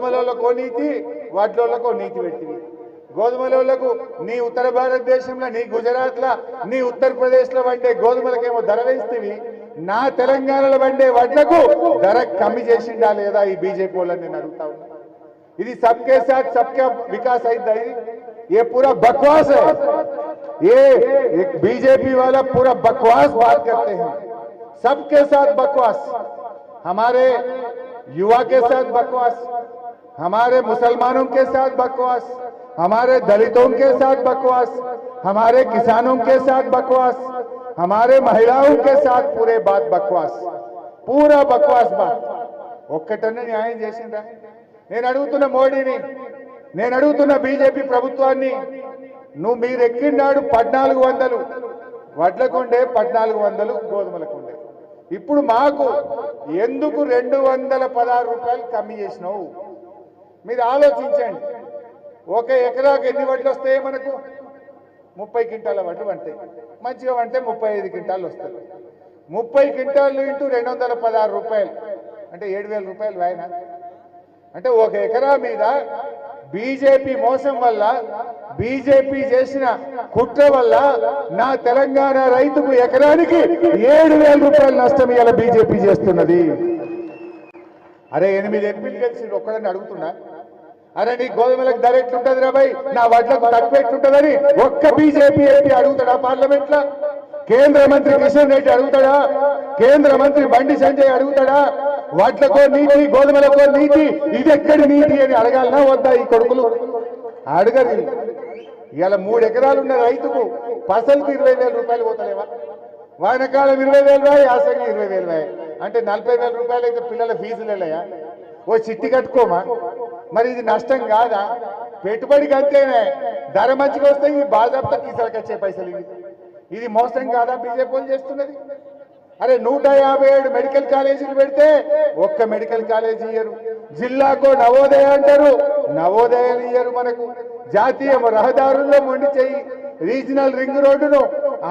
గోధుమలకు నీతి వడ్లకు నీతి పెట్టింది గోధుమలకు నీ ఉత్తర భారతదేశంలో నీ గుజరాత్లో నీ ఉత్తరప్రదేశ్లో వండే గోధుమలకేమో ధర వేస్తేవి నా తెలంగాణలో వండే వడ్లకు ధర కమ్మి చేసిండా లేదా ఈ బీజేపీ వాళ్ళని నేను అడుగుతా ఉన్నా ఇది सबके साथ सबका विकास है ये पूरा बकवास है ये एक बीजेपी वाला पूरा बकवास बात करते हैं सबके साथ बकवास हमारे युवा के साथ बकवास हमारे मुसलमानों के साथ बकवास हमारे दलितों के साथ बकवास हमारे किसानों के साथ बकवास हमारे महिलाओं के साथ पूरे बात बकवास पूरा बकवास बात ఒక్కటన్నా న్యాయం చేసిందా నేను అడుగుతున్న మోడీని నేను అడుగుతున్న బీజేపీ ప్రభుత్వాన్ని నువ్వు మీరు ఎక్కినాడు 1400 వడ్లకుండే 1400 గోధుమలకుండే ఇప్పుడు మాకు ఎందుకు 216 రూపాయలు కమ్మి చేసినావు మీరు ఆలోచించండి ఒక ఎకరాకు ఎన్ని వడ్లు వస్తాయి మనకు 30 క్వింటాల వడ్లు వంటాయి మంచిగా వంటే 35 క్వింటాలు వస్తాయి 30 క్వింటాలు ఇంటూ 216 రూపాయలు అంటే 7000 రూపాయలు వాయినా అంటే ఒక ఎకరా మీద బీజేపీ మోసం వల్ల బీజేపీ చేసిన కుట్ర వల్ల నా తెలంగాణ రైతుకు ఎకరానికి 7000 రూపాయలు నష్టం ఇవాళ బీజేపీ చేస్తున్నది అరే 8 ఎంపీలు కలిసి ఒక్కడని అడుగుతున్నా అరే నీ గోధుమలకు ధర ఎట్లుంటది రా భయ్ నా వడ్లకు తక్కువ ఎట్లుంటదని ఒక్క బీజేపీ ఎంపీ అడుగుతాడా పార్లమెంట్ లో కేంద్ర మంత్రి కిషన్ రెడ్డి అడుగుతాడా కేంద్ర మంత్రి బండి సంజయ్ అడుగుతాడా వడ్లకో నీతి గోధుమలకో నీతి ఇది ఎక్కడి నీతి అని అడగాలనా వద్దా ఈ కొడుకులు అడగరు ఇవాళ 3 ఎకరాలు ఉన్న రైతుకు ఫసలుకు 20,000 రూపాయలు పోతలేవా వానకాలం 20,000 వాయి యాసంగి 20,000 వాయి అంటే 40,000 రూపాయలు అయితే పిల్లల ఫీజులు వెళ్ళాయా ఓ చిట్టి కట్టుకోమా మరి ఇది నష్టం కాదా పెట్టుబడికి అంతేనే ధర మంచిగా వస్తే ఈ బాధాప్త తీసుకొచ్చే పైసలు ఇది మోసం కాదా బీజేపీ చేస్తున్నది అరే 157 మెడికల్ కాలేజీలు పెడితే ఒక్క మెడికల్ కాలేజీ ఇయ్యరు జిల్లాకు నవోదయ అంటారు నవోదయాలు ఇయ్యరు మనకు జాతీయ రహదారుల్లో మొండి చేయి రీజనల్ రింగ్ రోడ్డును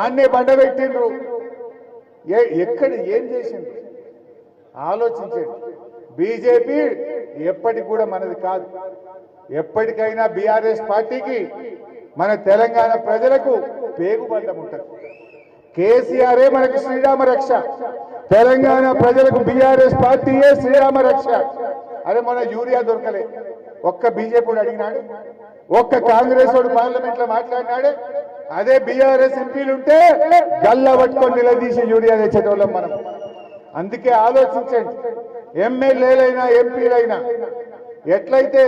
ఆన్నే బండబెట్టిండ్రు ఎక్కడ ఏం చేసిండ్రు ఆలోచించండి బీజేపీ ఎప్పటికి కూడా మనది కాదు ఎప్పటికైనా బీఆర్ఎస్ పార్టీకి మన తెలంగాణ ప్రజలకు పేగుబంధం ఉంటుంది కేసీఆరే మనకు శ్రీరామ రక్ష తెలంగాణ ప్రజలకు బీఆర్ఎస్ పార్టీయే శ్రీరామ రక్ష అరే మన యూరియా దొరకలే ఒక్క బీజేపీ అడిగినాడు ఒక్క కాంగ్రెస్ వాడు పార్లమెంట్ లో మాట్లాడినాడే అదే బీఆర్ఎస్ ఎంపీలు ఉంటే గల్లా పట్టుకొని నిలదీసి యూరియా తెచ్చేటోళ్ళం మనం అందుకే ఆలోచించండి ఎమ్మెల్యేలైనా ఎంపీలైనా ఎట్లయితే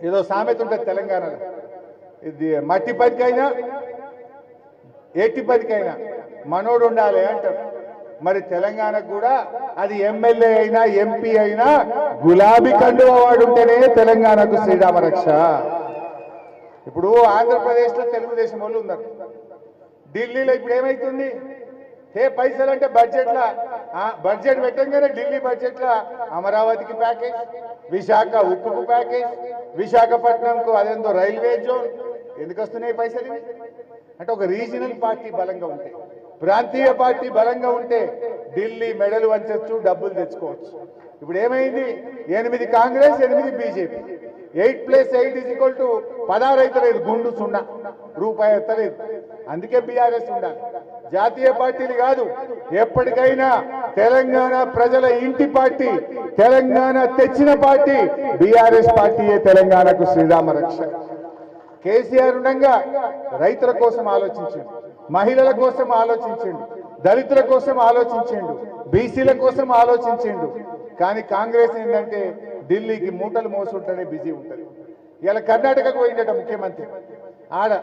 ఏదో సామెత ఉంటుంది తెలంగాణలో ఇది మట్టి పనికైనా ఏటి పనికైనా మనోడు ఉండాలి అంటారు మరి తెలంగాణకు కూడా అది ఎమ్మెల్యే అయినా ఎంపీ అయినా గులాబీ కండువా వాడు ఉంటేనే తెలంగాణకు శ్రీరామ రక్ష ఇప్పుడు ఆంధ్రప్రదేశ్ లో తెలుగుదేశం వాళ్ళు ఉన్నారు ఢిల్లీలో ఇప్పుడు ఏమైతుంది పైసలు అంటే బడ్జెట్ పెట్టంగానే ఢిల్లీ బడ్జెట్ లో అమరావతికి ప్యాకేజ్ విశాఖ ఉక్కుకు ప్యాకేజ్ విశాఖపట్నంకు అదేందో రైల్వే జోన్ ఎందుకు వస్తున్నాయి పైసలు అంటే ఒక రీజనల్ పార్టీ బలంగా ఉంటే ప్రాంతీయ పార్టీ బలంగా ఉంటే ఢిల్లీ మెడలు వంచొచ్చు డబ్బులు తెచ్చుకోవచ్చు ఇప్పుడు ఏమైంది 8 కాంగ్రెస్ 8 బీజేపీ 8+8 16 అయితే లేదు గుండు 0 రూపాయి ఎత్తలేదు అందుకే బీఆర్ఎస్ ఉండాలి జాతీయ పార్టీలు కాదు ఎప్పటికైనా తెలంగాణ ప్రజల ఇంటి పార్టీ తెలంగాణ తెచ్చిన పార్టీ బీఆర్ఎస్ పార్టీయే తెలంగాణకు శ్రీరామ రక్ష కేసీఆర్ ఉండగా రైతుల కోసం ఆలోచించండి మహిళల కోసం ఆలోచించండి దళితుల కోసం ఆలోచించండు బీసీల కోసం ఆలోచించండు కానీ కాంగ్రెస్ ఏంటంటే ఢిల్లీకి మూటలు మోసుంటనే బిజీ ఉంటుంది ఇలా కర్ణాటకకు పోయిందట ముఖ్యమంత్రి ఆడ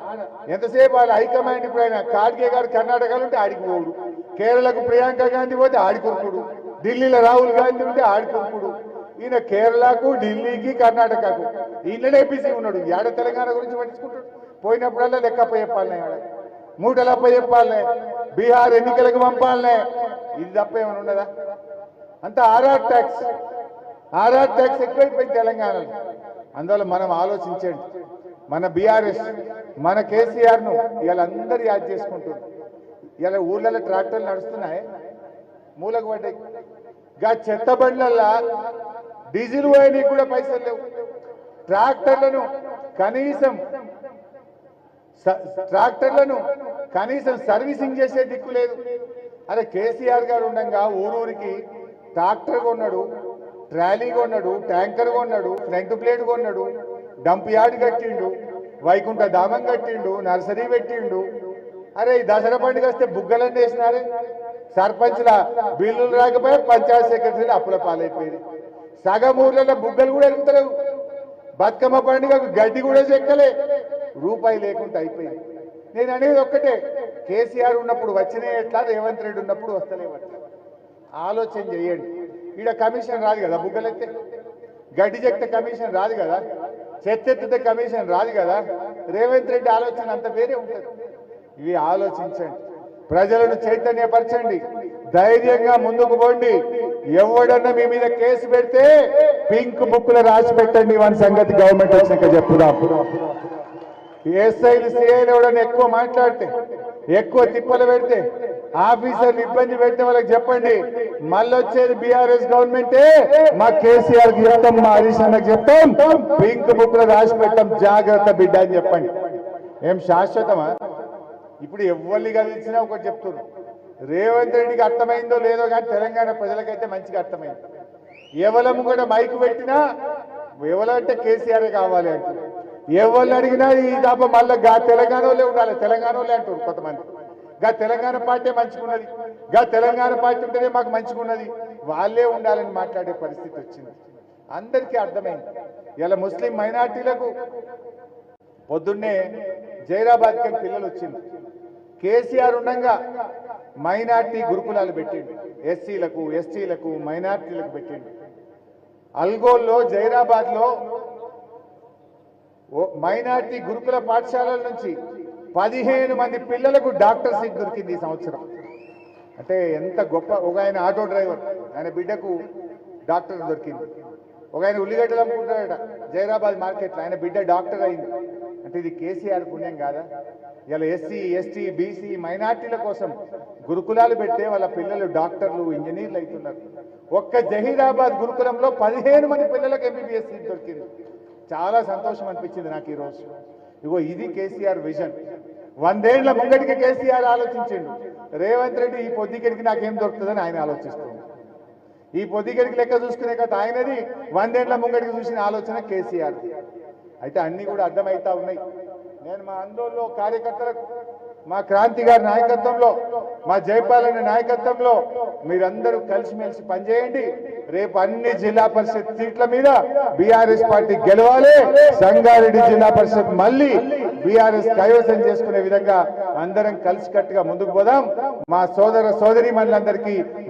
ఎంతసేపు వాళ్ళ హైకమాండ్ ఇప్పుడు ఆయన ఖార్గే గారు కర్ణాటకలో ఉంటే ఆడికి పోడు కేరళకు ప్రియాంక గాంధీ పోతే ఆడికొరుకుడు ఢిల్లీలో రాహుల్ గాంధీ ఉంటే ఆడికొరుకుడు ఈయన కేరళకు ఢిల్లీకి కర్ణాటకకు ఈయననే బిజీ ఉన్నాడు ఏడ తెలంగాణ గురించి పట్టించుకుంటాడు పోయినప్పుడల్లా లెక్కప్ప చెప్పాలనే ఆడ మూటలప్ప చెప్పాలనే బీహార్ ఎన్నికలకు పంపాలనే ఇది తప్ప ఏమైనా ఉండదా అంతా ఆర్ఆర్ ట్యాక్స్ ఎక్కువైపోయింది తెలంగాణలో అందువల్ల మనం ఆలోచించండి మన బీఆర్ఎస్ మన కేసీఆర్ ను ఇలా అందరు యాద్ చేసుకుంటున్నారు ఇలా ఊర్లలో ట్రాక్టర్లు నడుస్తున్నాయి మూలకు పడ్డాయి గా చెత్త బండ్లల్లా డీజిల్ పోయడానికి కూడా పైసలు లేవు. ట్రాక్టర్లను కనీసం సర్వీసింగ్ చేసే దిక్కు లేదు. అరే కేసీఆర్ గారు ఉండగా ఊరూరికి ట్రాక్టర్ కొన్నాడు, ట్రాలీ కొన్నాడు, ట్యాంకర్ కొన్నాడు, ఫ్రంట్ ప్లేట్ కొన్నాడు, డంప్ యార్డ్ కట్టిండు, వైకుంఠ ధామం కట్టిండు, నర్సరీ పెట్టిండు. అరే ఈ దసరా పండుగ వస్తే బుగ్గలన్నీ వేసినారే. సర్పంచ్ల బిల్లులు రాకపోయా పంచాయత్ సెక్రటరీలు అప్పుల పాలైపోయింది. సగం ఊర్లలో బుగ్గలు కూడా ఎరుగుతలేవు. బతుకమ్మ పండుగకు గడ్డి కూడా చెక్కలే, రూపాయి లేకుండా అయిపోయింది. నేను అనేది ఒక్కటే, కేసీఆర్ ఉన్నప్పుడు వచ్చినాయి ఎట్లా, రేవంత్ రెడ్డి ఉన్నప్పుడు వస్తలేవట్లా. ఆలోచన చేయండి. ఈడ కమిషన్ రాదు కదా, బుగ్గలెత్తే గడ్డి చెక్తే కమిషన్ రాదు కదా, చెత్తెత్తితే కమిషన్ రాదు కదా. రేవంత్ రెడ్డి ఆలోచన అంత వేరే ఉంటుంది. ఇవి ఆలోచించండి, ప్రజలను చైతన్యపరచండి, ధైర్యంగా ముందుకు పోండి. ఎవడన్నా మీ మీద కేసు పెడితే పింక్ బుక్ లో రాసి పెట్టండి. వన్ సంగతి గవర్నమెంట్ వచ్చినాక చెప్పుదాం. ఎస్ఐలు సిఐలు ఎవడన్నా ఎక్కువ మాట్లాడితే, ఎక్కువ తిప్పలు పెడితే, ఆఫీసర్లు ఇబ్బంది పెడితే వాళ్ళకి చెప్పండి, మళ్ళీ వచ్చేది బీఆర్ఎస్ గవర్నమెంటే, మా కేసీఆర్ కి చెప్తాం, మా హరీష్ అన్నకి చెప్తాం, పింక్ బుక్ లో రాసి పెట్టాం, జాగ్రత్త బిడ్డ అని చెప్పండి. ఏం శాశ్వతమా? ఇప్పుడు ఎవరిని కలిసినా ఒకటి చెప్తున్నారు, రేవంత్ రెడ్డికి అర్థమైందో లేదో కానీ తెలంగాణ ప్రజలకైతే మంచిగా అర్థమైంది. ఎవరము కూడా మైకు పెట్టినా ఎవరంటే కేసీఆర్ కావాలి అంటారు. ఎవరిని అడిగినా ఈ తప్ప మళ్ళీ తెలంగాణలో ఉండాలి, తెలంగాణలో అంటారు కొంతమంది. తెలంగాణ పార్టీ మంచిగున్నది, తెలంగాణ పార్టీ ఉంటేనే మాకు మంచిగున్నది, వాళ్ళే ఉండాలని మాట్లాడే పరిస్థితి వచ్చింది. అందరికీ అర్థమైంది. ఇలా ముస్లిం మైనార్టీలకు పొద్దున్నే జైరాబాద్కి పిల్లలు వచ్చింది. కేసీఆర్ ఉండగా మైనార్టీ గురుకులాలు పెట్టిండు, ఎస్సీలకు, ఎస్టీలకు, మైనార్టీలకు పెట్టిండు. అల్గోల్లో, జైరాబాద్ లో మైనార్టీ గురుకుల పాఠశాలల నుంచి 15 మంది పిల్లలకు డాక్టర్ సీట్ దొరికింది ఈ సంవత్సరం. అంటే ఎంత గొప్ప. ఒక ఆయన ఆటో డ్రైవర్, ఆయన బిడ్డకు డాక్టర్ దొరికింది. ఒక ఆయన ఉల్లిగడ్డలు అమ్ముకుంటాడట జైరాబాద్ మార్కెట్లో, ఆయన బిడ్డ డాక్టర్ అయింది. అంటే ఇది కేసీఆర్ పుణ్యం కాదా? ఇలా ఎస్సీ, ఎస్టీ, బీసీ, మైనార్టీల కోసం గురుకులాలు పెడితే వాళ్ళ పిల్లలు డాక్టర్లు, ఇంజనీర్లు అవుతున్నారు. ఒక్క జహీరాబాద్ గురుకులంలో 15 మంది పిల్లలకు ఎంబీబీఎస్ సీట్ దొరికింది. చాలా సంతోషం అనిపించింది నాకు ఈరోజు. ఇగో ఇది కేసీఆర్ విజన్. 100 ఏళ్ల ముంగడికి కేసీఆర్ ఆలోచించిండు. రేవంత్ రెడ్డి ఈ పొద్దుకెడికి నాకేం దొరుకుతుందని ఆయన ఆలోచిస్తుంది. ఈ పొద్దుకెడికి లెక్క చూసుకునే కదా ఆయనది, 100 ఏళ్ల ముంగడికి చూసిన ఆలోచన కేసీఆర్. అయితే అన్ని కూడా అర్థమవుతా ఉన్నాయి. నేను మా ఆందోళనలో కార్యకర్తలకు, మా క్రాంతి గారి నాయకత్వంలో, మా జయపాలన నాయకత్వంలో మీరందరూ కలిసిమెలిసి పనిచేయండి. రేపు అన్ని జిల్లా పరిషత్ సీట్ల మీద బీఆర్ఎస్ పార్టీ గెలవాలి. సంగారెడ్డి జిల్లా పరిషత్ మళ్ళీ బీఆర్ఎస్ కైవసం చేసుకునే విధంగా అందరం కలిసికట్టుగా ముందుకు పోదాం. మా సోదర సోదరీమణులందరికీ